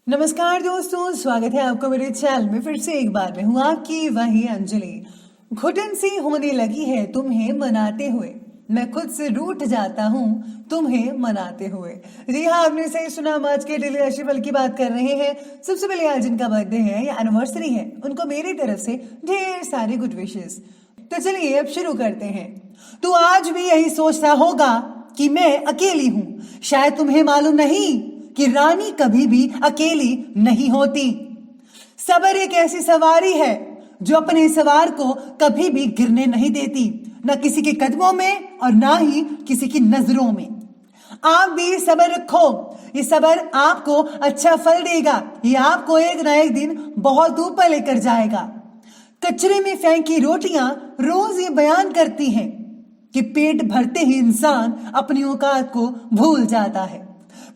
नमस्कार दोस्तों, स्वागत है आपका मेरे चैनल में। फिर से एक बार मैं हूँ आपकी वही अंजलि। घुटन सी होने लगी है तुम्हें मनाते हुए, मैं खुद से रूठ जाता हूँ तुम्हें मनाते हुए। जी हाँ, आपने सही सुना। हम आज के डेली राशिफल की बात कर रहे हैं। सबसे पहले आज जिनका बर्थडे है या एनिवर्सरी है, उनको मेरी तरफ से ढेर सारे गुड विशेस। तो चलिए अब शुरू करते हैं। तो आज भी यही सोचता होगा कि मैं अकेली हूँ। शायद तुम्हें मालूम नहीं कि रानी कभी भी अकेली नहीं होती। सबर एक ऐसी सवारी है जो अपने सवार को कभी भी गिरने नहीं देती, न किसी के कदमों में और ना ही किसी की नजरों में। आप भी सबर रखो, ये सबर आपको अच्छा फल देगा। ये आपको एक ना एक दिन बहुत ऊपर लेकर जाएगा। कचरे में फेंकी रोटियां रोज ये बयान करती हैं कि पेट भरते ही इंसान अपनी औकात को भूल जाता है।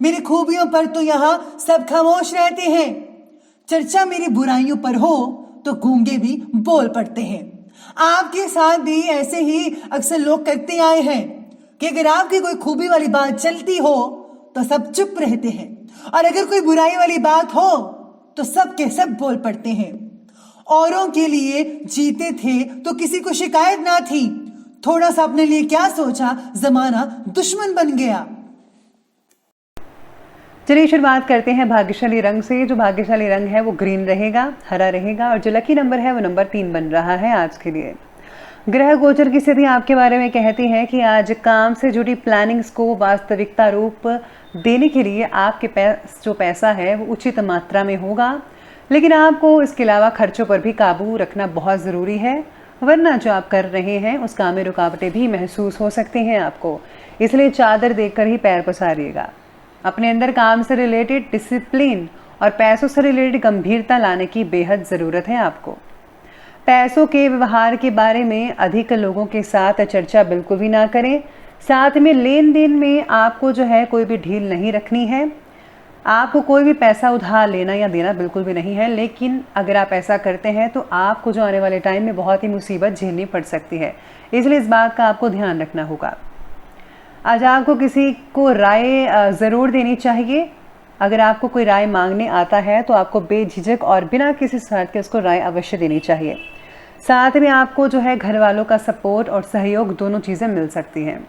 मेरी खूबियों पर तो यहाँ सब खामोश रहते हैं। चर्चा मेरी बुराइयों पर हो तो गूंगे भी बोल पड़ते हैं। आपके साथ भी ऐसे ही अक्सर लोग करते आए हैं कि अगर आपकी कोई खूबी वाली बात चलती हो तो सब चुप रहते हैं, और अगर कोई बुराई वाली बात हो तो सब के सब बोल पड़ते हैं। औरों के लिए जीते थे तो किसी को शिकायत ना थी। थोड़ा सा अपने लिए क्या सोचा, जमाना दुश्मन बन गया। चलिए शुरुआत करते हैं भाग्यशाली रंग से। जो भाग्यशाली रंग है वो ग्रीन रहेगा, हरा रहेगा, और जो लकी नंबर है वो नंबर 3 बन रहा है आज के लिए। ग्रह गोचर की स्थिति आपके बारे में कहती है कि आज काम से जुड़ी प्लानिंग्स को वास्तविकता रूप देने के लिए आपके पास जो पैसा है वो उचित मात्रा में होगा, लेकिन आपको इसके अलावा खर्चों पर भी काबू रखना बहुत ज़रूरी है, वरना जो आप कर रहे हैं उस काम में रुकावटें भी महसूस हो सकती हैं आपको। इसलिए चादर देखकर ही पैर पसारिएगा। अपने अंदर काम से रिलेटेड डिसिप्लिन और पैसों से रिलेटेड गंभीरता लाने की बेहद ज़रूरत है आपको। पैसों के व्यवहार के बारे में अधिक लोगों के साथ चर्चा बिल्कुल भी ना करें। साथ में लेन देन में आपको जो है कोई भी ढील नहीं रखनी है। आपको कोई भी पैसा उधार लेना या देना बिल्कुल भी नहीं है, लेकिन अगर आप ऐसा करते हैं तो आपको जो आने वाले टाइम में बहुत ही मुसीबत झेलनी पड़ सकती है, इसलिए इस बात का आपको ध्यान रखना होगा। आज आपको किसी को राय ज़रूर देनी चाहिए। अगर आपको कोई राय मांगने आता है तो आपको बेझिझक और बिना किसी शर्त के उसको राय अवश्य देनी चाहिए। साथ में आपको जो है घर वालों का सपोर्ट और सहयोग दोनों चीज़ें मिल सकती हैं।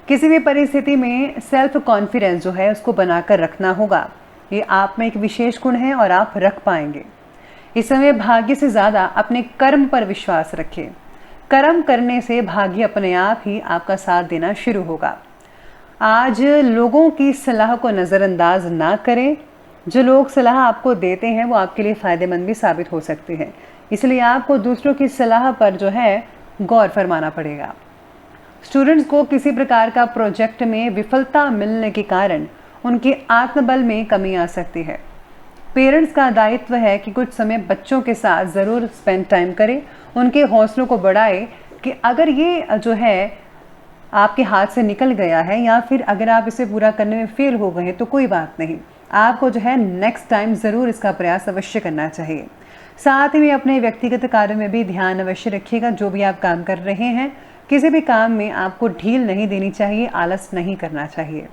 किसी भी परिस्थिति में सेल्फ कॉन्फिडेंस जो है उसको बनाकर रखना होगा। ये आप में एक विशेष गुण है और आप रख पाएंगे। इस समय भाग्य से ज़्यादा अपने कर्म पर विश्वास रखें। कर्म करने से भाग्य अपने आप ही आपका साथ देना शुरू होगा। आज लोगों की सलाह को नज़रअंदाज ना करें। जो लोग सलाह आपको देते हैं वो आपके लिए फ़ायदेमंद भी साबित हो सकते हैं, इसलिए आपको दूसरों की सलाह पर जो है गौर फरमाना पड़ेगा। स्टूडेंट्स को किसी प्रकार का प्रोजेक्ट में विफलता मिलने के कारण उनके आत्मबल में कमी आ सकती है। पेरेंट्स का दायित्व है कि कुछ समय बच्चों के साथ ज़रूर स्पेंड टाइम करें, उनके हौसलों को बढ़ाएं कि अगर ये जो है आपके हाथ से निकल गया है या फिर अगर आप इसे पूरा करने में फेल हो गए हैं तो कोई बात नहीं, आपको जो है नेक्स्ट टाइम ज़रूर इसका प्रयास अवश्य करना चाहिए। साथ में अपने व्यक्तिगत कार्य में भी ध्यान अवश्य रखिएगा। जो भी आप काम कर रहे हैं, किसी भी काम में आपको ढील नहीं देनी चाहिए, आलस नहीं करना चाहिए।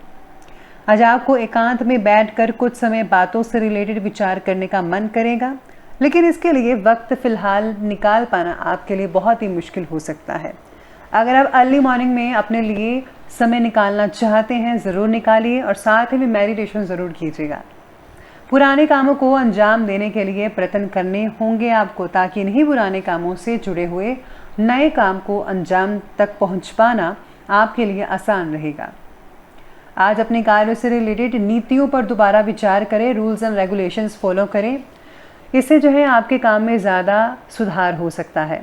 आज आपको एकांत में बैठकर कुछ समय बातों से रिलेटेड विचार करने का मन करेगा, लेकिन इसके लिए वक्त फ़िलहाल निकाल पाना आपके लिए बहुत ही मुश्किल हो सकता है। अगर आप अर्ली मॉर्निंग में अपने लिए समय निकालना चाहते हैं ज़रूर निकालिए, और साथ ही में मेडिटेशन ज़रूर कीजिएगा। पुराने कामों को अंजाम देने के लिए प्रयत्न करने होंगे आपको, ताकि इन्हीं पुराने कामों से जुड़े हुए नए काम को अंजाम तक पहुंच पाना आपके लिए आसान रहेगा। आज अपने कार्यों से रिलेटेड नीतियों पर दोबारा विचार करें, रूल्स एंड रेगुलेशंस फॉलो करें। इससे जो है आपके काम में ज़्यादा सुधार हो सकता है।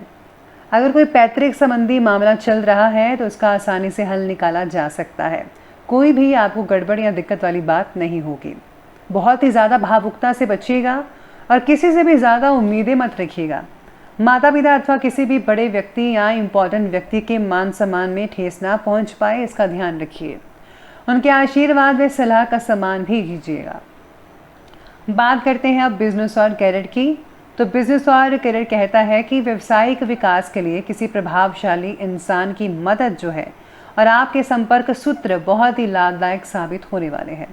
अगर कोई पैतृक संबंधी मामला चल रहा है तो उसका आसानी से हल निकाला जा सकता है। कोई भी आपको गड़बड़ या दिक्कत वाली बात नहीं होगी। बहुत ही ज़्यादा भावुकता से बचिएगा और किसी से भी ज़्यादा उम्मीदें मत रखिएगा। माता पिता अथवा किसी भी बड़े व्यक्ति या इम्पोर्टेंट व्यक्ति के मान सम्मान में ठेस ना पहुँच पाए, इसका ध्यान रखिए। उनके आशीर्वाद व सलाह का सम्मान भी कीजिएगा। बात करते हैं अब बिजनेस और कैरियर की। तो बिजनेस और करियर कहता है कि व्यवसायिक विकास के लिए किसी प्रभावशाली इंसान की मदद जो है और आपके संपर्क सूत्र बहुत ही लाभदायक साबित होने वाले हैं।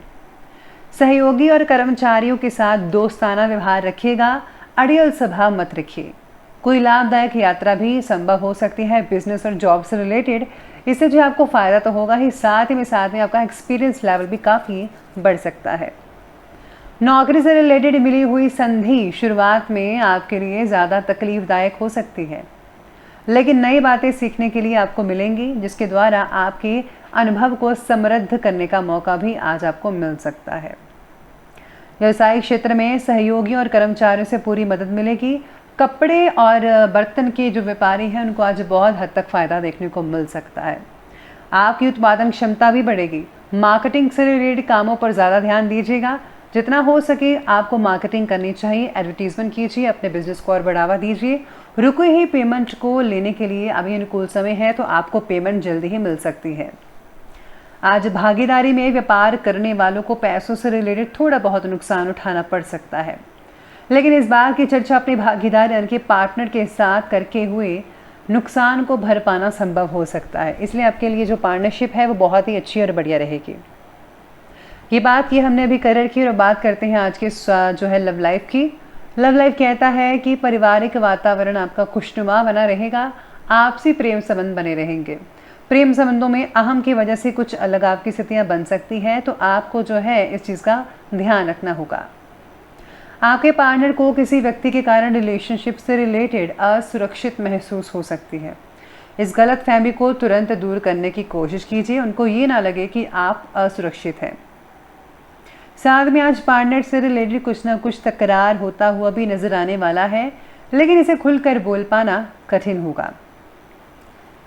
सहयोगी और कर्मचारियों के साथ दोस्ताना व्यवहार रखिएगा, अड़ियल स्वभाव मत रखिए। कोई लाभदायक यात्रा भी संभव हो सकती है बिजनेस और जॉब से रिलेटेड। इससे जो आपको फ़ायदा तो होगा ही, साथ में आपका एक्सपीरियंस लेवल भी काफ़ी बढ़ सकता है। नौकरी से रिलेटेड मिली हुई संधि शुरुआत में आपके लिए ज़्यादा तकलीफदायक हो सकती है, लेकिन नई बातें सीखने के लिए आपको मिलेंगी, जिसके द्वारा आपके अनुभव को समृद्ध करने का मौका भी आज आपको मिल सकता है। व्यवसायिक क्षेत्र में सहयोगियों और कर्मचारियों से पूरी मदद मिलेगी। कपड़े और बर्तन के जो व्यापारी हैं उनको आज बहुत हद तक फ़ायदा देखने को मिल सकता है। आपकी उत्पादन क्षमता भी बढ़ेगी। मार्केटिंग से रिलेटेड कामों पर ज़्यादा ध्यान दीजिएगा। जितना हो सके आपको मार्केटिंग करनी चाहिए, एडवर्टीजमेंट कीजिए, अपने बिजनेस को और बढ़ावा दीजिए। रुकी हुई पेमेंट को लेने के लिए अभी अनुकूल समय है, तो आपको पेमेंट जल्दी ही मिल सकती है। आज भागीदारी में व्यापार करने वालों को पैसों से रिलेटेड थोड़ा बहुत नुकसान उठाना पड़ सकता है, लेकिन इस बार की चर्चा अपने भागीदार यानी कि पार्टनर के साथ करके हुए नुकसान को भर पाना संभव हो सकता है। इसलिए आपके लिए जो पार्टनरशिप है वो बहुत ही अच्छी और बढ़िया रहेगी। ये बात की हमने अभी करियर की, और बात करते हैं आज के जो है लव लाइफ की। लव लाइफ कहता है कि पारिवारिक वातावरण आपका खुशनुमा बना रहेगा। आपसी प्रेम संबंध बने रहेंगे। प्रेम संबंधों में अहम की वजह से कुछ अलग आपकी स्थितियां बन सकती हैं, तो आपको जो है इस चीज़ का ध्यान रखना होगा। आपके पार्टनर को किसी व्यक्ति के कारण रिलेशनशिप से रिलेटेड असुरक्षित महसूस हो सकती है। इस गलत फहमी को तुरंत दूर करने की कोशिश कीजिए। उनको ये ना लगे कि आप असुरक्षित हैं। साथ में आज पार्टनर से रिलेटेड कुछ ना कुछ तकरार होता हुआ भी नजर आने वाला है, लेकिन इसे खुलकर बोल पाना कठिन होगा।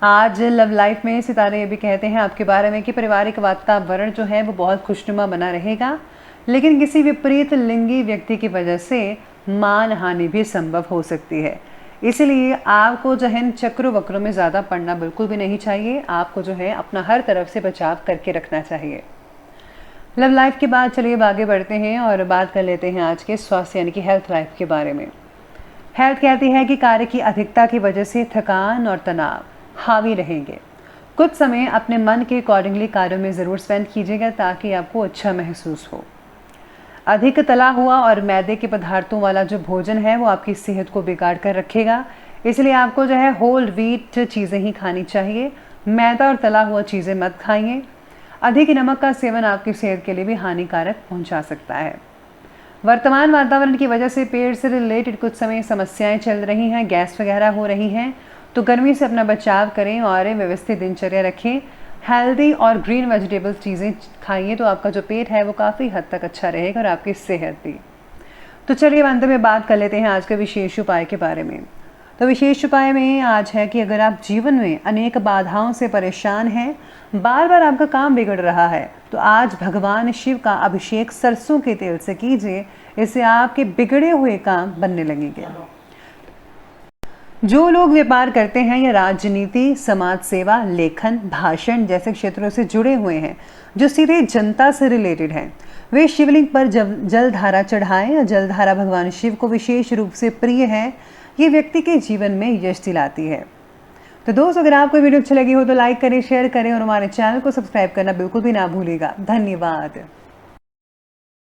आज लव लाइफ में सितारे ये भी कहते हैं आपके बारे में कि पारिवारिक वातावरण जो है वो बहुत खुशनुमा बना रहेगा, लेकिन किसी विपरीत लिंगी व्यक्ति की वजह से मान हानि भी संभव हो सकती है। इसलिए आपको जो है चक्रों वक्रों में ज़्यादा पड़ना बिल्कुल भी नहीं चाहिए। आपको जो है अपना हर तरफ से बचाव करके रखना चाहिए। लव लाइफ के बाद चलिए आगे बढ़ते हैं और बात कर लेते हैं आज के स्वास्थ्य यानी कि हेल्थ लाइफ के बारे में। हेल्थ कहती है कि कार्य की अधिकता की वजह से थकान और तनाव हावी रहेंगे। कुछ समय अपने मन के अकॉर्डिंगली कार्यों में ज़रूर स्पेंड कीजिएगा ताकि आपको अच्छा महसूस हो। अधिक तला हुआ और मैदे के पदार्थों वाला जो भोजन है वो आपकी सेहत को बिगाड़ कर रखेगा। इसलिए आपको जो है होल व्हीट चीज़ें ही खानी चाहिए। मैदा और तला हुआ चीज़ें मत खाइए। अधिक नमक का सेवन आपकी सेहत के लिए भी हानिकारक पहुंचा सकता है। वर्तमान वातावरण की वजह से पेट से रिलेटेड कुछ समय समस्याएं चल रही हैं, गैस वगैरह हो रही हैं, तो गर्मी से अपना बचाव करें और व्यवस्थित दिनचर्या रखें। हेल्दी और ग्रीन वेजिटेबल्स चीज़ें खाइए, तो आपका जो पेट है वो काफ़ी हद तक अच्छा रहेगा और आपकी सेहत भी। तो चलिए अंत में बात कर लेते हैं आज के विशेष उपाय के बारे में। तो विशेष उपाय में आज है कि अगर आप जीवन में अनेक बाधाओं से परेशान हैं, बार बार आपका काम बिगड़ रहा है, तो आज भगवान शिव का अभिषेक सरसों के तेल से कीजिए। इससे आपके बिगड़े हुए काम बनने लगेंगे। जो लोग व्यापार करते हैं या राजनीति, समाज सेवा, लेखन, भाषण जैसे क्षेत्रों से जुड़े हुए हैं, जो सीधे जनता से रिलेटेड हैं, वे शिवलिंग पर जल धारा चढ़ाएं। जल धारा भगवान शिव को विशेष रूप से प्रिय है। ये व्यक्ति के जीवन में यश दिलाती है। तो दोस्तों, अगर आपको वीडियो अच्छी लगी हो तो लाइक करें, शेयर करें और हमारे चैनल को सब्सक्राइब करना बिल्कुल भी ना भूलिएगा। धन्यवाद।